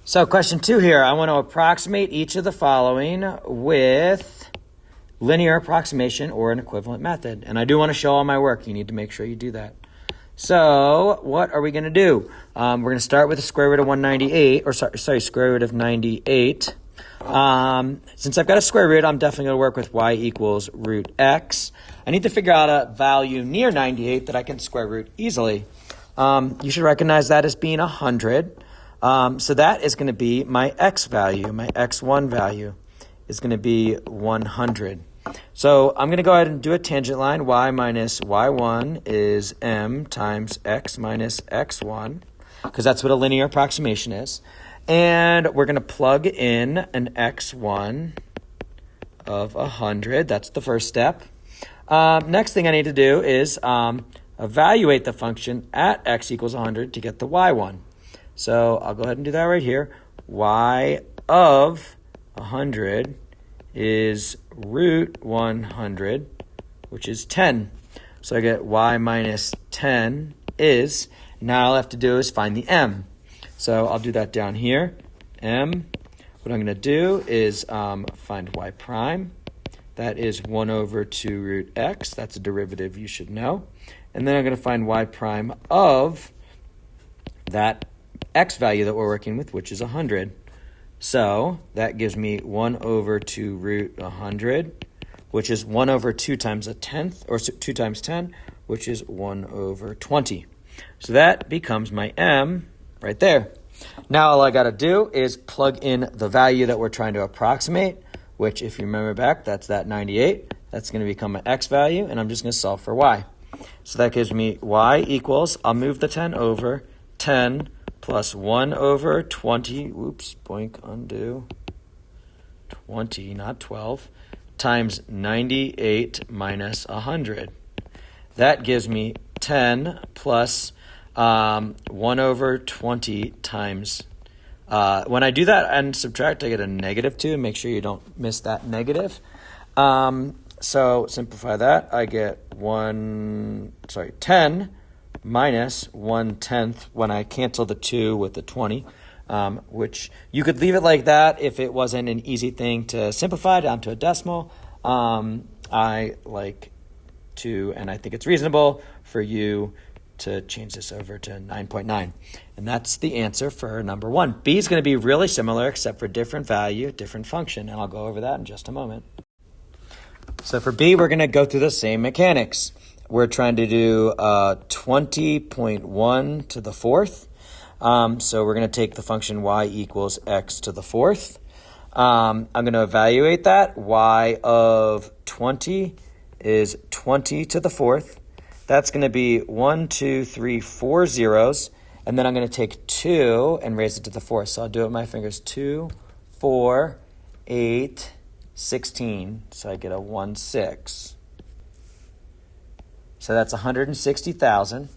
So question 2 here, I want to approximate each of the following with linear approximation or an equivalent method. And I do want to show all my work. You need to make sure you do that. So what are we going to do? We're going to start with the square root of 198, or sorry, square root of 98. Since I've got a square root, I'm definitely going to work with y equals root x. I need to figure out a value near 98 that I can square root easily. You should recognize that as being 100. So that is going to be my x value. My x1 value is going to be 100. So I'm going to go ahead and do a tangent line. Y minus y1 is m times x minus x1, because that's what a linear approximation is. And we're going to plug in an x1 of 100. That's the first step. Next thing I need to do is evaluate the function at x equals 100 to get the y1. So I'll go ahead and do that right here. Y of 100 is root 100, which is 10. So I get y minus 10 is, now all I have to do is find the m. So I'll do that down here, m. What I'm going to do is find y prime. That is 1 over 2 root x. That's a derivative you should know. And then I'm going to find y prime of that x value that we're working with, which is 100. So that gives me 1 over 2 root 100, which is 1 over 2 times a tenth, or 2 times 10, which is 1 over 20. So that becomes my m right there. Now all I got to do is plug in the value that we're trying to approximate, which if you remember back, that's that 98. That's going to become my x value, and I'm just going to solve for y. So that gives me y equals, I'll move the 10 over, 10 plus 1 over 20, whoops, boink, undo, 20, not 12, times 98 minus 100. That gives me 10 plus 1 over 20 times, when I do that and subtract, I get a negative 2. Make sure you don't miss that negative. So simplify that. I get 10 minus 1/10 when I cancel the 2 with the 20, which you could leave it like that if it wasn't an easy thing to simplify down to a decimal. I like to, and I think it's reasonable for you to change this over to 9.9. And that's the answer for number 1. B is going to be really similar except for different value, different function, and I'll go over that in just a moment. So for B, we're going to go through the same mechanics. We're trying to do 20.1 to the fourth. So we're going to take the function y equals x to the fourth. I'm going to evaluate that. Y of 20 is 20 to the fourth. That's going to be 1, 2, 3, 4 zeros. And then I'm going to take 2 and raise it to the fourth. So I'll do it with my fingers. 2, 4, 8, 16. So I get a 1, 6. So that's 160,000.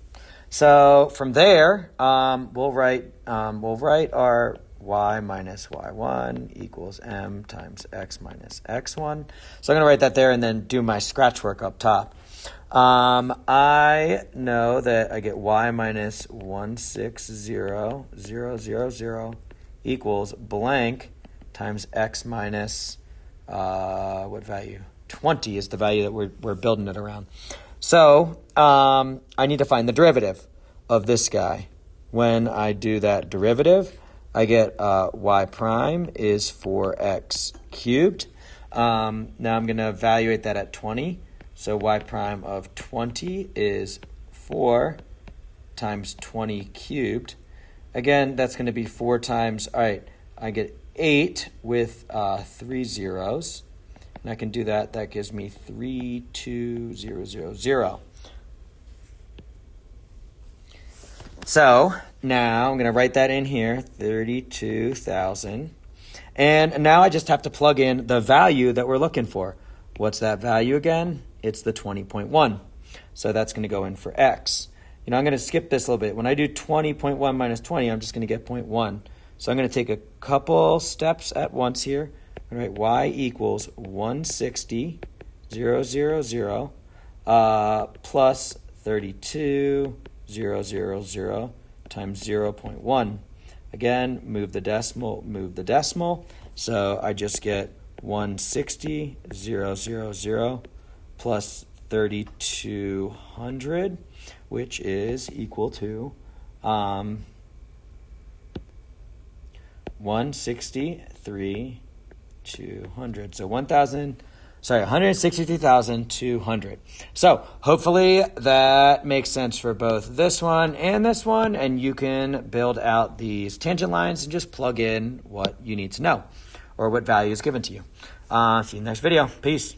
So from there, we'll write our y minus y1 equals m times x minus x1. So I'm going to write that there and then do my scratch work up top. I know that I get y minus 160,000 equals blank times x minus, what value? 20 is the value that we're building it around. So I need to find the derivative of this guy. When I do that derivative, I get y prime is 4x cubed. Now I'm going to evaluate that at 20. So y prime of 20 is 4 times 20 cubed. Again, that's going to be 4 times, all right, I get 8 with 3 zeros. And I can do that. That gives me 32000. So now I'm going to write that in here, 32,000. And now I just have to plug in the value that we're looking for. What's that value again? It's the 20.1. So that's going to go in for x. I'm going to skip this a little bit. When I do 20.1 minus 20, I'm just going to get 0.1. So I'm going to take a couple steps at once here. I'm going to write y equals 160,000 plus 32,000 times 0.1. Again, move the decimal. So I just get 160,000 plus 3,200, which is equal to 163,200. So 163,200. So hopefully that makes sense for both this one, and you can build out these tangent lines and just plug in what you need to know or what value is given to you. See you in the next video. Peace.